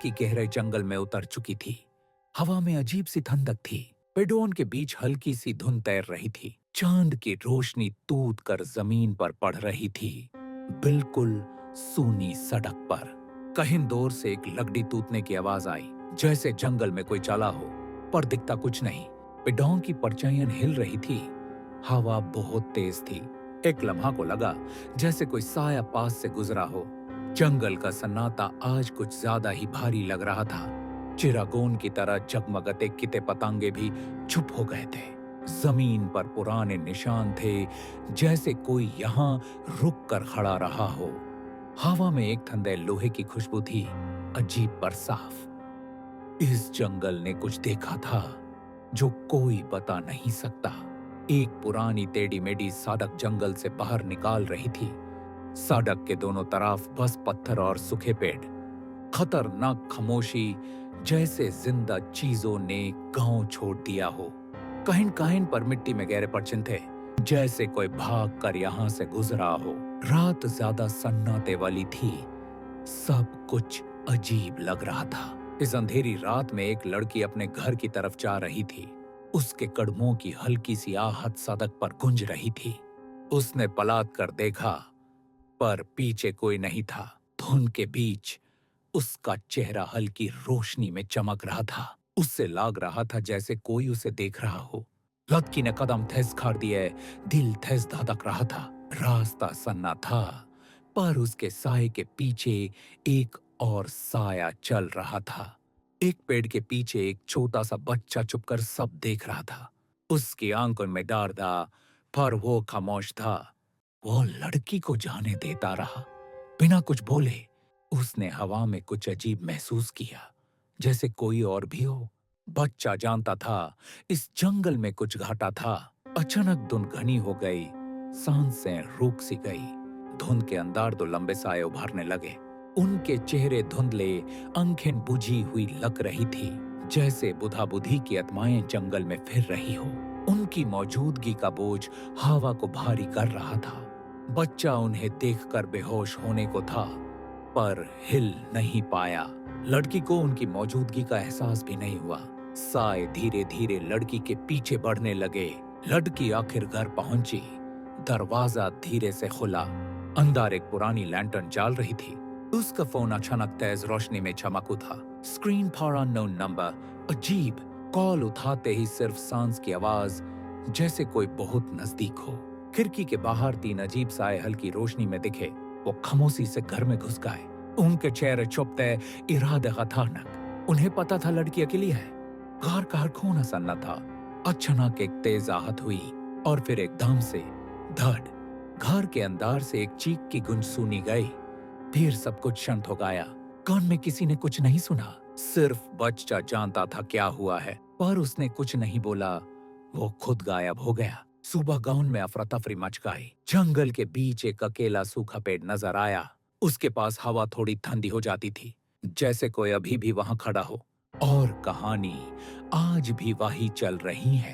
की गहरे जंगल में उतर चुकी थी। हवा में अजीब सी ठंडक थी। पेड़ों के बीच हल्की सी धुंध तैर रही थी। चांद की रोशनी तूत कर जमीन पर पड़ रही थी, बिल्कुल सूनी सड़क पर। कहीं दूर से एक लकड़ी टूटने की आवाज आई, जैसे जंगल में कोई चला हो, पर दिखता कुछ नहीं। पेड़ों की परछाइयां हिल रही थी। हवा बहुत तेज थी। एक लम्हा को लगा जैसे कोई साया पास से गुजरा हो। जंगल का सन्नाटा आज कुछ ज्यादा ही भारी लग रहा था। चिरागोन की तरह जगमगते किते पतंगे भी चुप हो गए थे। जमीन पर पुराने निशान थे, जैसे कोई यहाँ रुक कर खड़ा रहा हो। हवा में एक ठंडे लोहे की खुशबू थी, अजीब पर साफ। इस जंगल ने कुछ देखा था जो कोई बता नहीं सकता। एक पुरानी टेढ़ी मेढ़ी सड़क जंगल से बाहर निकाल रही थी। सड़क के दोनों तरफ बस पत्थर और सूखे पेड़। खतरनाक खामोशी, जैसे जिंदा चीजों ने गांव छोड़ दिया हो। कहीं कहीं पर मिट्टी में गहरे परछन थे, जैसे कोई भाग कर यहाँ से गुजरा हो। रात ज्यादा सन्नाटे वाली थी। सब कुछ अजीब लग रहा था। इस अंधेरी रात में एक लड़की अपने घर की तरफ जा रही थी। उसके कदमों की हल्की सी आहट सड़क पर गूंज रही थी। उसने पलट कर देखा, पर पीछे कोई नहीं था। धुंध के बीच उसका चेहरा हल्की रोशनी में चमक रहा था। उससे लग रहा था जैसे कोई उसे देख रहा हो। लड़की ने कदम ठेस खाड़ दिए। दिल ठेस धड़क रहा था। रास्ता सन्ना था, पर उसके साए के पीछे एक और साया चल रहा था। एक पेड़ के पीछे एक छोटा सा बच्चा चुपकर सब देख रहा था। उसकी आंखों में डर था, पर वो खामोश था। वो लड़की को जाने देता रहा, बिना कुछ बोले। उसने हवा में कुछ अजीब महसूस किया, जैसे कोई और भी हो। बच्चा जानता था इस जंगल में कुछ घाटा था। अचानक धुंध घनी हो गई, सांसें रुक सी गई। धुंध के अंदर दो लंबे साए उभरने लगे। उनके चेहरे धुंधले, आंखें बुझी हुई लग रही थी, जैसे बुधा बुधी की आत्माएं जंगल में फिर रही हो। उनकी मौजूदगी का बोझ हवा को भारी कर रहा था। बच्चा उन्हें देखकर बेहोश होने को था, पर हिल नहीं पाया। लड़की को उनकी मौजूदगी का एहसास भी नहीं हुआ। साए धीरे धीरे लड़की के पीछे बढ़ने लगे। लड़की आखिर घर पहुंची। दरवाजा धीरे से खुला। अंदर एक पुरानी लैंटर्न जल रही थी। उसका फोन अचानक तेज रोशनी में चमक उठा। Screen for unknown number. अजीब। कॉल उठाते ही सिर्फ सांस की आवाज, जैसे कोई बहुत नजदीक हो। खिड़की के बाहर तीन अजीब साए हल्की रोशनी में दिखे। वो खामोशी से घर में घुस गए। उनके चेहरे चुपते, इरादे खतरनाक। उन्हें पता था लड़की अकेली है। घर का हर कोना सन्ना था। अचानक एक तेज आहट हुई, और फिर एकदम से धड़। घर के अंदर से एक चीख की गूंज सुनी गई। फिर सब कुछ शांत हो गया। कान में किसी ने कुछ नहीं सुना। सिर्फ बच्चा जानता था क्या हुआ है, पर उसने कुछ नहीं बोला। वो खुद गायब हो गया। सुबह गांव में अफरा तफरी मच गई। जंगल के बीच एक अकेला सूखा पेड़ नजर आया। उसके पास हवा थोड़ी ठंडी हो जाती थी, जैसे कोई अभी भी वहां खड़ा हो। और कहानी आज भी वही चल रही है।